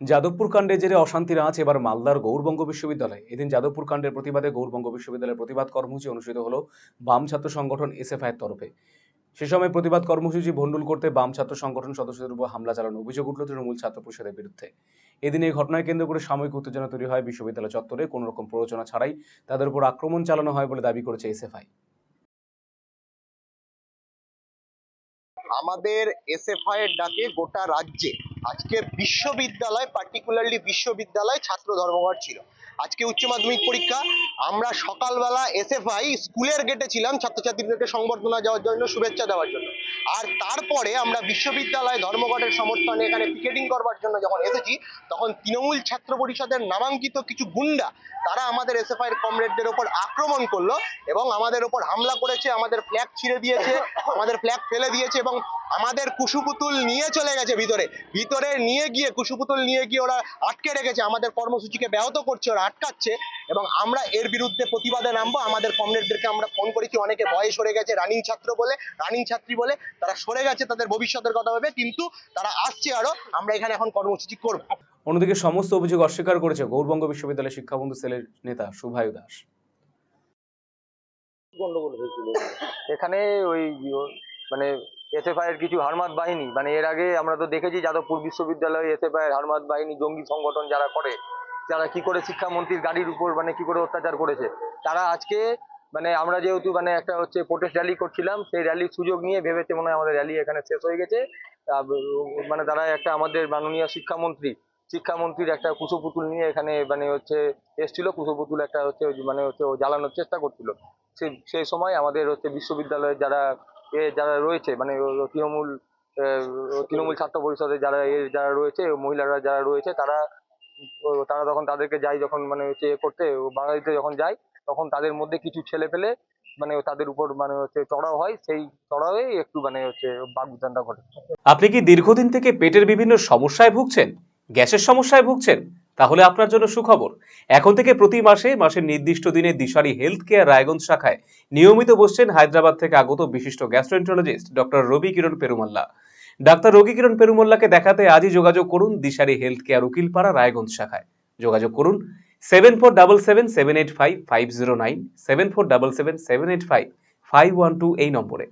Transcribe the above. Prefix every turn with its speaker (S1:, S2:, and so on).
S1: যাদবপুর কাণ্ডে জেরে অশান্তির আঁচ এবার মালদার গৌড়বঙ্গ বিশ্ববিদ্যালয়ে। এদিন যাদবপুর কাণ্ডের প্রতিবাদে গৌড়বঙ্গ বিশ্ববিদ্যালয়ের প্রতিবাদ কর্মসূচি অনুষ্ঠিত হলো বাম ছাত্র সংগঠন এসএফআই এর তরফে। সে সময় প্রতিবাদ কর্মসূচি ভণ্ডুল করতে বাম ছাত্র সংগঠন সদস্যদের উপর হামলা চালানোর অভিযোগ উঠল তৃণমূল ছাত্র পরিষদের বিরুদ্ধে। এদিন এই ঘটনায় কেন্দ্র করে সাময়িক উত্তেজনা তৈরি হয় বিশ্ববিদ্যালয় চত্বরে। কোনো রকম প্ররোচনা ছাড়াই তাদের উপর আক্রমণ চালানো হয় বলে দাবি করেছে এসএফআই।
S2: আমাদের এসএফআই এর ডাকে গোটা রাজ্যে আজকে বিশ্ববিদ্যালয়, পার্টিকুলারলি বিশ্ববিদ্যালয় ছাত্র ধর্মঘট ছিল। আজকে উচ্চ মাধ্যমিক পরীক্ষা। আমরা সকালবেলা এসএফআই স্কুলের গেটে ছিলাম ছাত্রছাত্রীদেরকে সংবর্ধনা দেওয়ার জন্য, শুভেচ্ছা দেওয়ার জন্য। আর তারপরে আমরা বিশ্ববিদ্যালয় ধর্মঘটের সমর্থনে এখানে পিকেটিং করবার জন্য যখন এসেছি, তখন তৃণমূল ছাত্র পরিষদের নামাঙ্কিত কিছু গুন্ডা তারা আমাদের এসএফআই এর কমরেডদের ওপর আক্রমণ করলো এবং আমাদের ওপর হামলা করেছে, আমাদের ফ্ল্যাগ ছিঁড়ে দিয়েছে, আমাদের ফ্ল্যাগ ফেলে দিয়েছে এবং আমাদের কুশপুতুল নিয়ে চলে গেছে ভিতরে। ভিতরে নিয়ে গিয়ে কুশপুতুল নিয়ে গিয়ে ওরা আটকে রেখেছে, আমাদের কর্মসূচিকে ব্যাহত করছে, ওরা আটকাচ্ছে। এবং আমরা এর বিরুদ্ধে প্রতিবাদে নামবো। আমাদের কমরেডদেরকে আমরা ফোন করেছি, অনেকে ভয়ে সরে গেছে, রানিং ছাত্র বলে, রানিং ছাত্রী বলে তারা সরে গেছে তাদের ভবিষ্যতের কথা ভেবে, কিন্তু তারা আসছে আরো। আমরা এখানে এখন কর্মসূচি করব।
S1: অন্যদিকে সমস্ত অভিযোগ অস্বীকার করেছে গৌড়বঙ্গ বিশ্ববিদ্যালয়ের শিক্ষাবন্ধু সেলের নেতা শুভায়ু দাস।
S3: গন্ডগোল হয়েছিল এখানে। ওই মানে এসএফআই এর কিছু হারমাত বাহিনী, মানে এর আগে আমরা তো দেখেছি যাদবপুর বিশ্ববিদ্যালয়ে এসএফআই এর হারমাত বাহিনী জঙ্গি সংগঠন যারা করে, যারা কি করে শিক্ষামন্ত্রীর গাড়ির উপর মানে কি করে অত্যাচার করেছে। তারা আজকে মানে আমরা যেহেতু মানে একটা হচ্ছে প্রোটেস্ট র্যালি করছিলাম, সেই র্যালির সুযোগ নিয়ে ভেবেছে মনে হয় আমাদের র্যালি এখানে শেষ হয়ে গেছে। মানে তারা একটা আমাদের মাননীয় শিক্ষামন্ত্রীর একটা কুশপুতুল নিয়ে এখানে মানে হচ্ছে এসছিল। কুশপুতুল একটা হচ্ছে মানে হচ্ছে ও জ্বালানোর চেষ্টা করছিল। সেই সময় আমাদের হচ্ছে বিশ্ববিদ্যালয়ের যারা রয়েছে, মানে তৃণমূল ছাত্র পরিষদের যারা রয়েছে, মহিলারা যারা রয়েছে, তারা তখন তাদেরকে যখন মানে হচ্ছে করতে বাঙালিতে যখন যায়, তখন তাদের মধ্যে কিছু ছেলে পেলে মানে তাদের উপর মানে হচ্ছে চড়াও হয়। সেই চড়াওয়ে একটু মানে হচ্ছে বাকবিতণ্ডা ঘটে।
S1: আপনি কি দীর্ঘদিন থেকে পেটের বিভিন্ন সমস্যায় ভুগছেন, গ্যাসের সমস্যায় ভুগছেন? তাহলে আপনার জন্য সুখবর। এখন থেকে প্রতি মাসের নির্দিষ্ট দিনে দিশারি হেলথ কেয়ার রায়গঞ্জ শাখায় নিয়মিত বসছেন হায়দ্রাবাদ থেকে আগত বিশিষ্ট গ্যাস্ট্রোএন্টারোলজিস্ট ডক্টর রবি কিরণ পেরুমাল্লা। ডাক্তার রবি কিরণ পেরুমাল্লাকে দেখাতে আজই যোগাযোগ করুন দিশারি হেলথ কেয়ার উকিলপাড়া রায়গঞ্জ শাখায়। যোগাযোগ করুন 7477785509, 7477785512 এই নম্বরে।